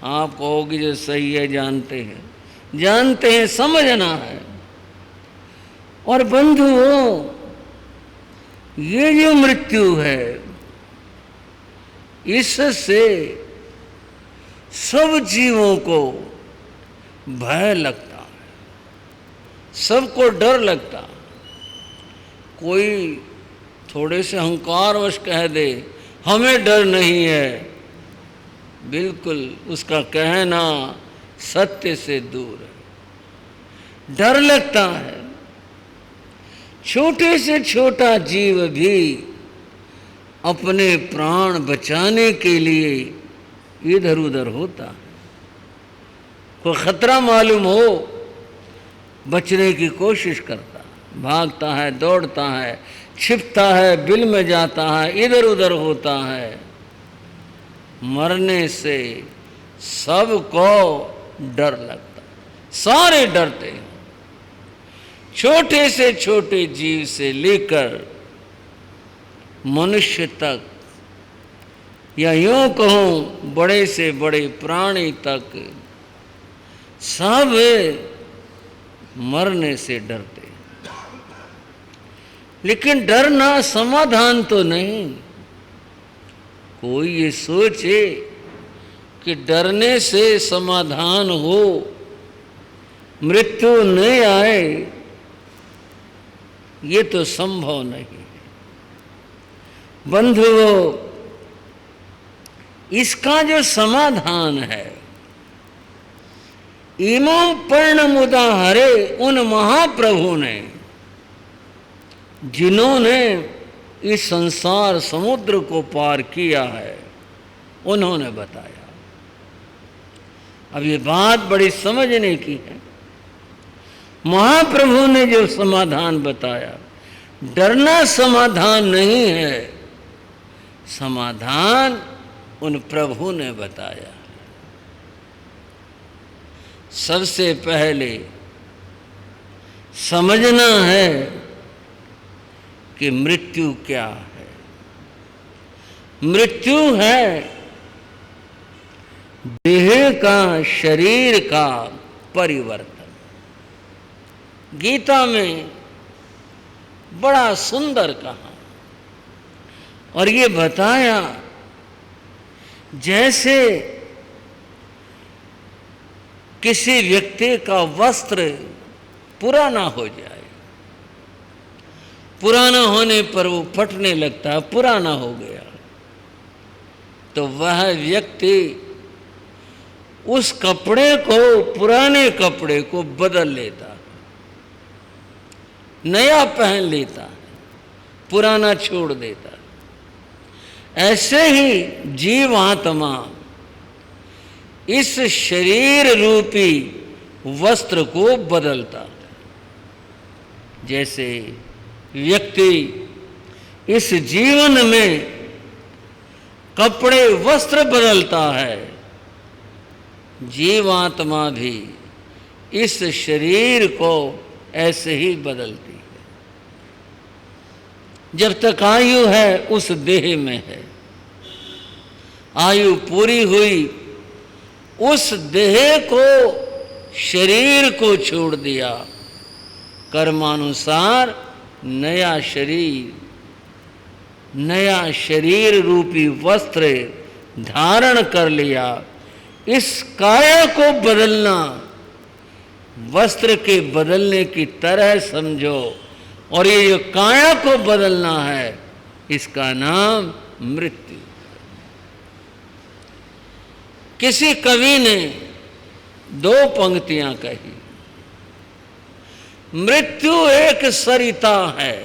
आप कहोगे जो सही है, जानते हैं, समझना है। और बंधुओं, ये जो मृत्यु है, इससे सब जीवों को भय लगता है, सबको डर लगता है। कोई थोड़े से अहंकारवश कह दे हमें डर नहीं है, बिल्कुल उसका कहना सत्य से दूर है। डर लगता है। छोटे से छोटा जीव भी अपने प्राण बचाने के लिए इधर उधर होता है। कोई खतरा मालूम हो, बचने की कोशिश करता है, भागता है, दौड़ता है, छिपता है, बिल में जाता है, इधर उधर होता है। मरने से सबको डर लगता है, सारे डरते हैं, छोटे से छोटे जीव से लेकर मनुष्य तक, या यूं कहूं बड़े से बड़े प्राणी तक, सब मरने से डरते। लेकिन डरना समाधान तो नहीं। कोई ये सोचे कि डरने से समाधान हो, मृत्यु नहीं आए, ये तो संभव नहीं है। बंधुओं, इसका जो समाधान है, इमं पर्णमुदा हरे, उन महाप्रभु ने, जिन्होंने इस संसार समुद्र को पार किया है, उन्होंने बताया। अब ये बात बड़ी समझने की है। महाप्रभु ने जो समाधान बताया, डरना समाधान नहीं है, समाधान उन प्रभु ने बताया। सबसे पहले समझना है कि मृत्यु क्या है। मृत्यु है देह का, शरीर का परिवर्तन। गीता में बड़ा सुंदर कहा और ये बताया, जैसे किसी व्यक्ति का वस्त्र पुराना हो जाए, पुराना होने पर वो फटने लगता है, पुराना हो गया, तो वह व्यक्ति उस कपड़े को, पुराने कपड़े को बदल लेता है, नया पहन लेता है, पुराना छोड़ देता है। ऐसे ही जीवात्मा इस शरीर रूपी वस्त्र को बदलता है। जैसे व्यक्ति इस जीवन में कपड़े, वस्त्र बदलता है, जीवात्मा भी इस शरीर को ऐसे ही बदलती है। जब तक आयु है उस देह में है, आयु पूरी हुई, उस देह को, शरीर को छोड़ दिया, कर्मानुसार नया शरीर रूपी वस्त्र धारण कर लिया। इस काया को बदलना वस्त्र के बदलने की तरह समझो, और ये जो काया को बदलना है, इसका नाम मृत्यु। किसी कवि ने दो पंक्तियां कही, मृत्यु एक सरिता है,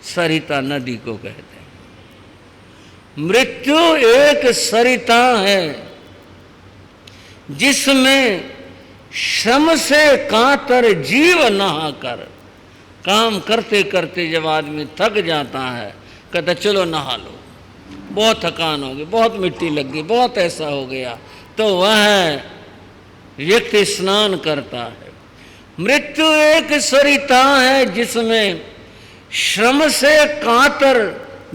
सरिता नदी को कहते हैं। मृत्यु एक सरिता है जिसमें श्रम से कातर जीव नहाकर, काम करते करते जब आदमी थक जाता है, कहता चलो नहा लो, बहुत थकान हो गई, बहुत मिट्टी लग गई, बहुत ऐसा हो गया, तो वह व्यक्ति स्नान करता है। मृत्यु एक सरिता है जिसमें श्रम से कातर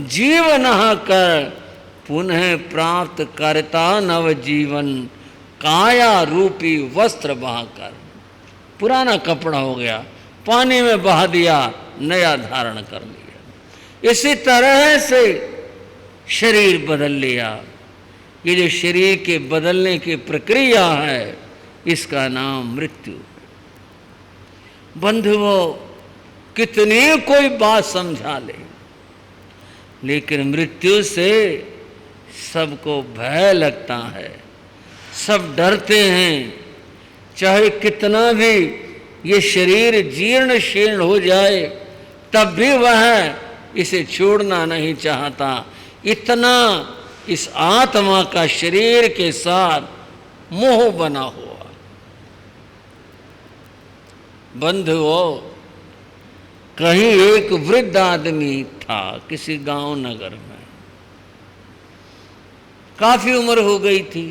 जीव नहाकर पुनः प्राप्त करता नव जीवन, काया रूपी वस्त्र बहाकर, पुराना कपड़ा हो गया, पानी में बहा दिया, नया धारण कर लिया। इसी तरह से शरीर बदल लिया। ये जो शरीर के बदलने की प्रक्रिया है, इसका नाम मृत्यु। बंधुओं, कितनी कोई बात समझा ले, लेकिन मृत्यु से सबको भय लगता है, सब डरते हैं। चाहे कितना भी ये शरीर जीर्ण शीर्ण हो जाए, तब भी वह इसे छोड़ना नहीं चाहता। इतना इस आत्मा का शरीर के साथ मोह बना हुआ। बंधुओं, कहीं एक वृद्ध आदमी था किसी गांव नगर में, काफी उम्र हो गई थी,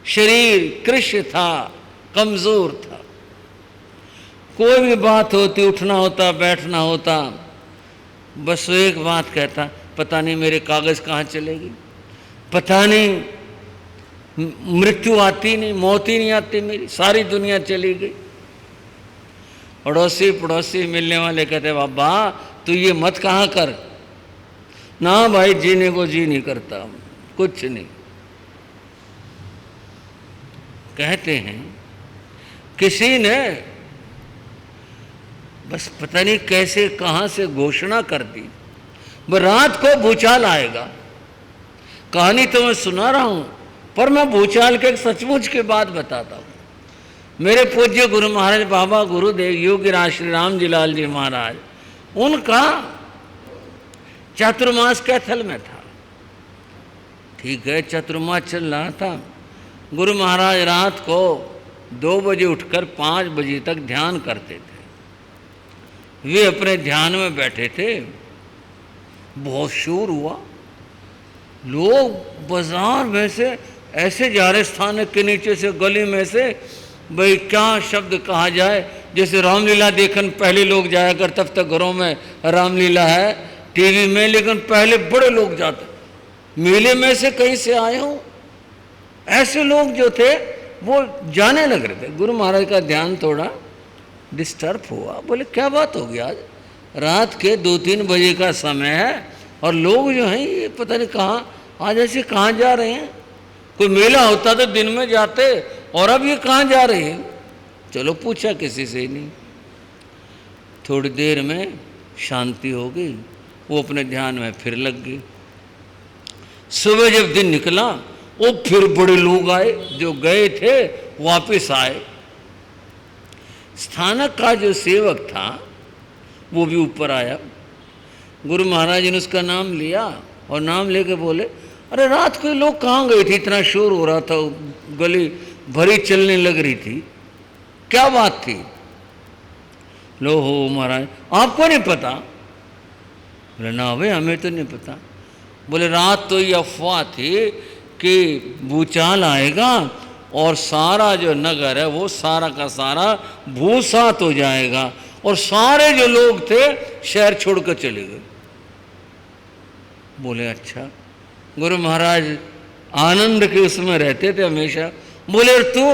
शरीर कृष्ण था, कमजोर था। कोई भी बात होती, उठना होता, बैठना होता, बस वो एक बात कहता, पता नहीं मेरे कागज कहाँ चलेगी, पता नहीं मृत्यु आती नहीं, मौत ही नहीं आती मेरी, सारी दुनिया चली गई। पड़ोसी पड़ोसी मिलने वाले कहते, बाबा तू ये मत कहाँ कर। ना भाई, जीने को जी नहीं करता, कुछ नहीं। कहते हैं किसी ने बस पता नहीं कैसे कहां से घोषणा कर दी, रात को भूचाल आएगा। कहानी तो मैं सुना रहा हूं, पर मैं भूचाल के एक सचमुच की बात बताता हूं। मेरे पूज्य गुरु महाराज बाबा गुरुदेव योगीराज श्री राम जी लाल जी महाराज, उनका चातुर्मास कैथल में था। ठीक है, चातुर्मास चल रहा था। गुरु महाराज रात को 2 बजे उठकर 5 बजे तक ध्यान करते थे। वे अपने ध्यान में बैठे थे, बहुत शोर हुआ। लोग बाजार में से ऐसे जा रहे, स्थानक के नीचे से, गली में से, भाई क्या शब्द कहा जाए, जैसे रामलीला देखने पहले लोग जाया कर, तब तक घरों में रामलीला है टीवी में, लेकिन पहले बड़े लोग जाते। मेले में से कहीं से आए हों, ऐसे लोग जो थे वो जाने लग रहे थे। गुरु महाराज का ध्यान थोड़ा डिस्टर्ब हुआ। बोले क्या बात होगी, आज रात के 2-3 बजे का समय है और लोग जो हैं ये पता नहीं कहाँ, आज ऐसे कहाँ जा रहे हैं। कोई मेला होता तो दिन में जाते, और अब ये कहाँ जा रहे हैं। चलो पूछा, किसी से ही नहीं। थोड़ी देर में शांति हो गई, वो अपने ध्यान में फिर लग गई। सुबह जब दिन निकला, वो फिर बड़े लोग आए, जो गए थे वापस आए। स्थानक का जो सेवक था वो भी ऊपर आया। गुरु महाराज ने उसका नाम लिया और नाम लेके बोले, अरे रात को लोग कहाँ गए थे, इतना शोर हो रहा था, गली भरी चलने लग रही थी, क्या बात थी। लो हो महाराज, आपको नहीं पता? बोले ना भाई, हमें तो नहीं पता। बोले रात तो ये अफवाह थी कि भूचाल आएगा और सारा जो नगर है वो सारा का सारा भूसात हो जाएगा, और सारे जो लोग थे शहर छोड़कर चले गए। बोले अच्छा। गुरु महाराज आनंद के उसमें रहते थे हमेशा। बोले तू?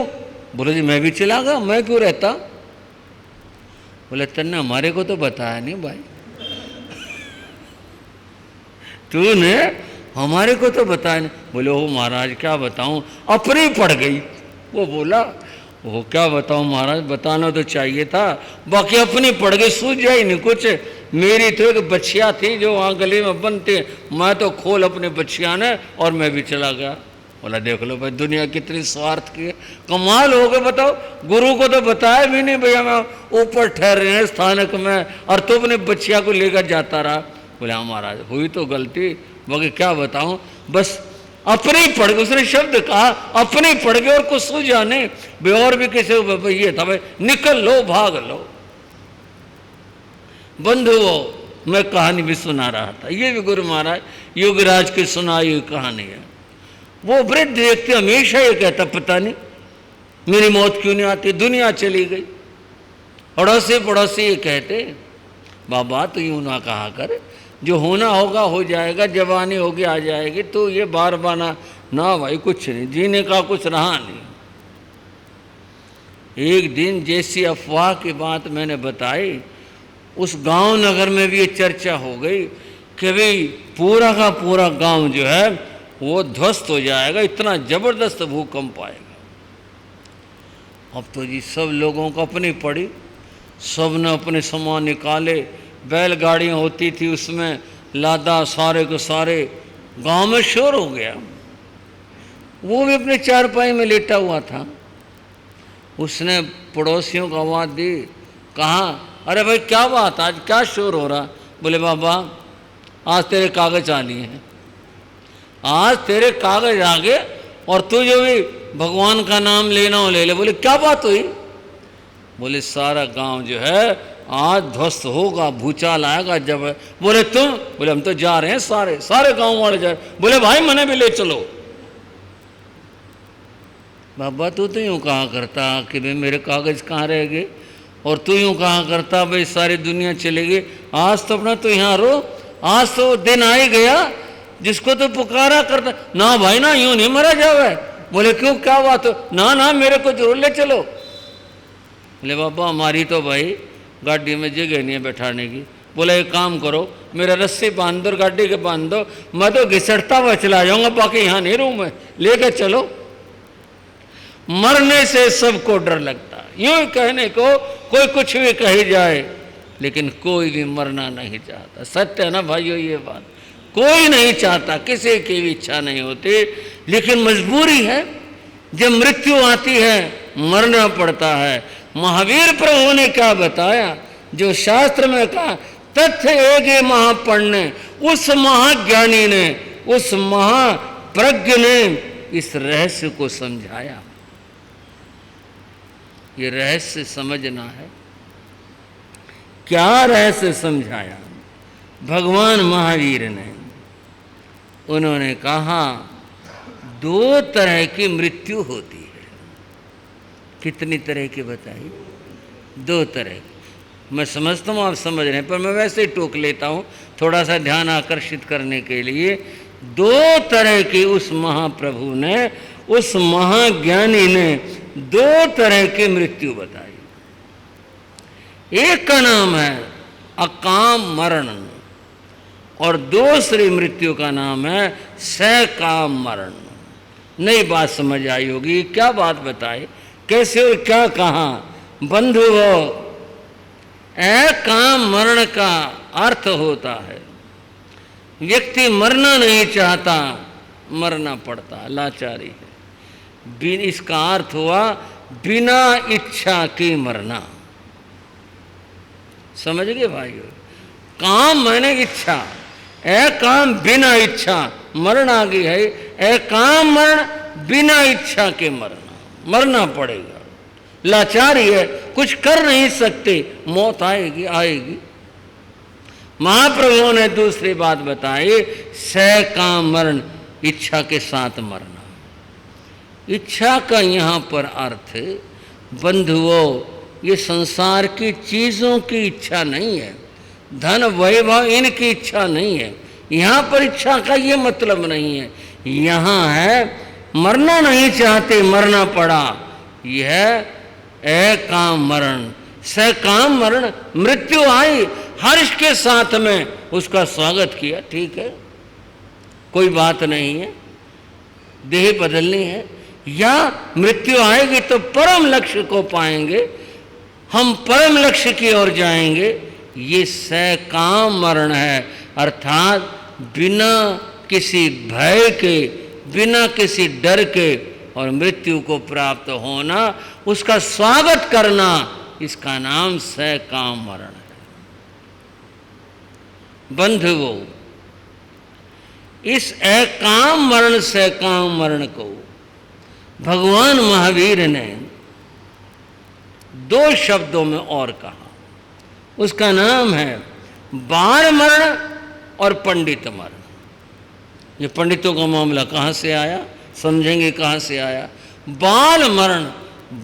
बोले जी मैं भी चला गया, मैं क्यों रहता। बोले तन्ने हमारे को तो बताया नहीं भाई, तूने हमारे को तो बताया नहीं। बोले ओ महाराज क्या बताऊं, अपनी पड़ गई। वो बोला वो क्या बताऊं महाराज, बताना तो चाहिए था, बाकी अपनी पड़ गई, सूझ जाए नहीं कुछ। मेरी तो एक बच्चिया थी जो वहाँ गली में बनती, मैं तो खोल अपने बच्चिया ने और मैं भी चला गया। बोला देख लो भाई, दुनिया कितनी स्वार्थ की है, कमाल हो गए। बताओ, गुरु को तो बताया भी नहीं भैया मैं ऊपर ठहरे हैं स्थानक में, और तू अपने बच्चिया को लेकर जाता रहा। बोले हाँ महाराज हुई तो गलती, बाकी क्या बताऊं, बस अपने पड़ गए। उसने शब्द कहा अपने पड़ गए, और कुछ सूझा नहीं भाई, और भी किसी ये था भाई, निकल लो भाग लो। बंधुओं, मैं कहानी भी सुना रहा था, ये भी गुरु महाराज योगीराज की सुनाई हुई कहानी है। वो वृद्ध व्यक्ति हमेशा ये कहता, पता नहीं मेरी मौत क्यों नहीं आती, दुनिया चली गई। पड़ोसी पड़ोसी ये कहते, बाबा तो यूं ना कहा कर, जो होना होगा हो जाएगा, जवानी होगी आ जाएगी, तो ये बार बार ना भाई, कुछ नहीं, जीने का कुछ रहा नहीं। एक दिन जैसी अफवाह की बात मैंने बताई, उस गांव नगर में भी ये चर्चा हो गई कि भाई पूरा का पूरा गांव जो है वो ध्वस्त हो जाएगा, इतना ज़बरदस्त भूकंप आएगा। अब तो जी सब लोगों को अपनी पड़ी, सब ने अपने सामान निकाले, बैलगाड़ियाँ होती थी उसमें लादा, सारे को सारे गांव में शोर हो गया। वो भी अपने चारपाई में लेटा हुआ था। उसने पड़ोसियों को आवाज़ दी, कहा अरे भाई क्या बात, आज क्या शोर हो रहा? बोले बाबा आज तेरे कागज आ लिए हैं, आज तेरे कागज आ गए और तू जो भी भगवान का नाम लेना हो ले ले। बोले क्या बात हुई? बोले सारा गांव जो है आज ध्वस्त होगा, भूचाल आएगा जब। बोले तुम? बोले हम तो जा रहे हैं, सारे सारे गांव वाले जा रहे। बोले भाई मने भी ले चलो। बाबा तू तो यूँ कहा करता कि भाई मेरे कागज कहाँ रह गए, और तू यूँ कहा करता भाई सारी दुनिया चलेगी। आज तो अपना तो यहाँ रो, आज तो दिन आ ही गया जिसको तो पुकारा करता। ना भाई ना, यूँ नहीं मरा जावे। बोले क्यों, क्या बात हो? ना ना मेरे को जरूर ले चलो। बोले बाबा हमारी तो भाई गाड़ी में जगह नहीं है बैठाने की। बोले एक काम करो, मेरा रस्सी बांध दो, गाड़ी के बांध दो, मैं तो घिसटता हुआ चला जाऊंगा, बाकी यहाँ नहीं रहूँ मैं, लेके चलो। मरने से सबको डर लगता है। यूं कहने को कोई कुछ भी कही जाए, लेकिन कोई भी मरना नहीं चाहता। सत्य है ना भाइयों ये बात? कोई नहीं चाहता, किसी की भी इच्छा नहीं होती, लेकिन मजबूरी है। जब मृत्यु आती है मरना पड़ता है। महावीर प्रभु ने क्या बताया, जो शास्त्र में कहा तथ्य एक महापण्य ने, उस महाज्ञानी ने, उस महाप्रज्ञ ने इस रहस्य को समझाया। ये रहस्य समझना है। क्या रहस्य समझाया? भगवान महावीर ने, उन्होंने कहा दो तरह की मृत्यु होती है। कितनी तरह की बताइए? दो तरह की। मैं समझता हूँ आप समझ रहे हैं, पर मैं वैसे ही टोक लेता हूँ थोड़ा सा ध्यान आकर्षित करने के लिए। दो तरह की उस महाप्रभु ने, उस महाज्ञानी ने दो तरह की मृत्यु बताई। एक का नाम है अकाम मरण, और दूसरी मृत्यु का नाम है सकाम मरण। नई बात समझ आई होगी। क्या बात बताए, कैसे और क्या कहा? बंधुओं, अकाम मरण का अर्थ होता है व्यक्ति मरना नहीं चाहता, मरना पड़ता, लाचारी है। इसका अर्थ हुआ बिना इच्छा के मरना। समझ गए भाइयों? काम माने इच्छा, काम बिना इच्छा मरण आ गई है। काम मरण बिना इच्छा के मरना, मरना पड़ेगा। लाचारी है, कुछ कर नहीं सकते, मौत आएगी आएगी। महाप्रभु ने दूसरी बात बताई, सकाम मरण, इच्छा के साथ मरना। इच्छा का यहाँ पर अर्थ बंधुओं, ये संसार की चीज़ों की इच्छा नहीं है, धन वैभव इनकी इच्छा नहीं है। यहाँ पर इच्छा का ये मतलब नहीं है। यहाँ है मरना नहीं चाहते, मरना पड़ा। यह अकाम मरण, सकाम मरण, मृत्यु आई, हर्ष के साथ में उसका स्वागत किया। ठीक है, कोई बात नहीं है, देह बदलनी है, या मृत्यु आएगी तो परम लक्ष्य को पाएंगे, हम परम लक्ष्य की ओर जाएंगे। ये सकाम मरण है, अर्थात बिना किसी भय के, बिना किसी डर के और मृत्यु को प्राप्त होना, उसका स्वागत करना, इसका नाम सकाम मरण है। बंधुओं, इस अकाम मरण सकाम मरण को भगवान महावीर ने दो शब्दों में और कहा। उसका नाम है बाल मरण और पंडित मरण। ये पंडितों का मामला कहाँ से आया, समझेंगे कहाँ से आया। बाल मरण,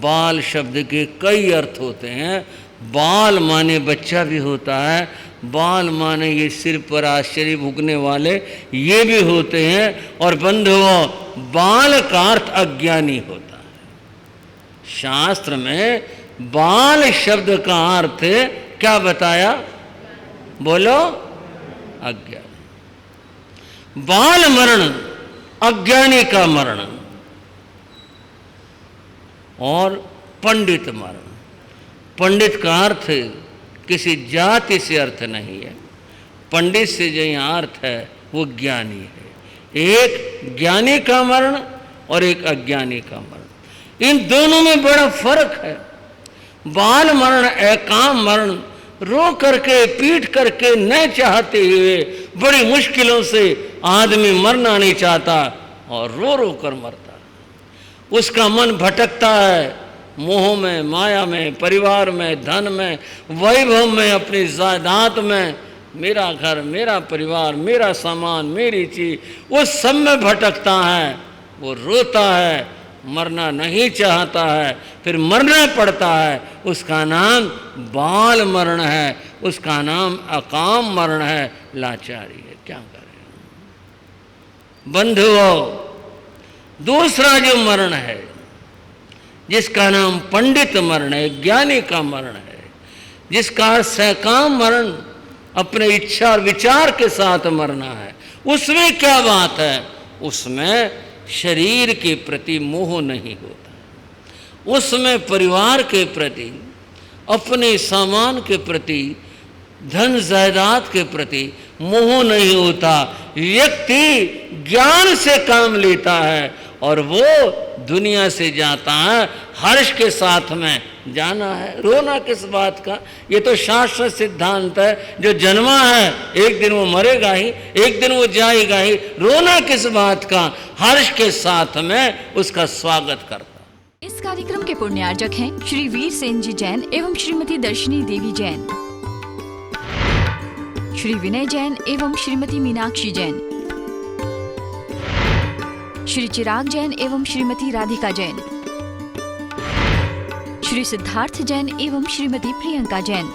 बाल शब्द के कई अर्थ होते हैं। बाल माने बच्चा भी होता है, बाल माने ये सिर पर आश्चर्य भुगने वाले ये भी होते हैं, और बंधुओं बाल का अर्थ अज्ञानी होता है। शास्त्र में बाल शब्द का अर्थ क्या बताया? बोलो, अज्ञान। बाल मरण अज्ञानी का मरण, और पंडित मरण। पंडित का अर्थ किसी जाति से अर्थ नहीं है, पंडित से जो यहाँ अर्थ है वो ज्ञानी है। एक ज्ञानी का मरण और एक अज्ञानी का मरण, इन दोनों में बड़ा फर्क है। बाल मरण, एकाम मरण, रो करके पीट करके न चाहते हुए बड़ी मुश्किलों से आदमी मरना नहीं चाहता और रो रो कर मरता है। उसका मन भटकता है मोह में, माया में, परिवार में, धन में, वैभव में, अपनी जायदाद में, मेरा घर, मेरा परिवार, मेरा सामान, मेरी चीज, वो सब में भटकता है। वो रोता है, मरना नहीं चाहता है, फिर मरना पड़ता है। उसका नाम बाल मरण है, उसका नाम अकाम मरण है, लाचारी है। क्या करें बंधुओं? दूसरा जो मरण है जिसका नाम पंडित मरण है, ज्ञानी का मरण है, जिसका सकाम मरण अपने इच्छा और विचार के साथ मरना है, उसमें क्या बात है? उसमें शरीर के प्रति मोह नहीं होता, उसमें परिवार के प्रति, अपने सामान के प्रति, धन जायदाद के प्रति मोह नहीं होता। व्यक्ति ज्ञान से काम लेता है और वो दुनिया से जाता है हर्ष के साथ में जाना है। रोना किस बात का? ये तो शास्त्र सिद्धांत है, जो जन्मा है एक दिन वो मरेगा ही, एक दिन वो जाएगा ही। रोना किस बात का? हर्ष के साथ में उसका स्वागत करता। इस कार्यक्रम के पुण्यार्जक हैं श्री वीर सेन जी जैन एवं श्रीमती दर्शनी देवी जैन, श्री विनय जैन एवं श्रीमती मीनाक्षी जैन, श्री चिराग जैन एवं श्रीमती राधिका जैन, श्री सिद्धार्थ जैन एवं श्रीमती प्रियंका जैन।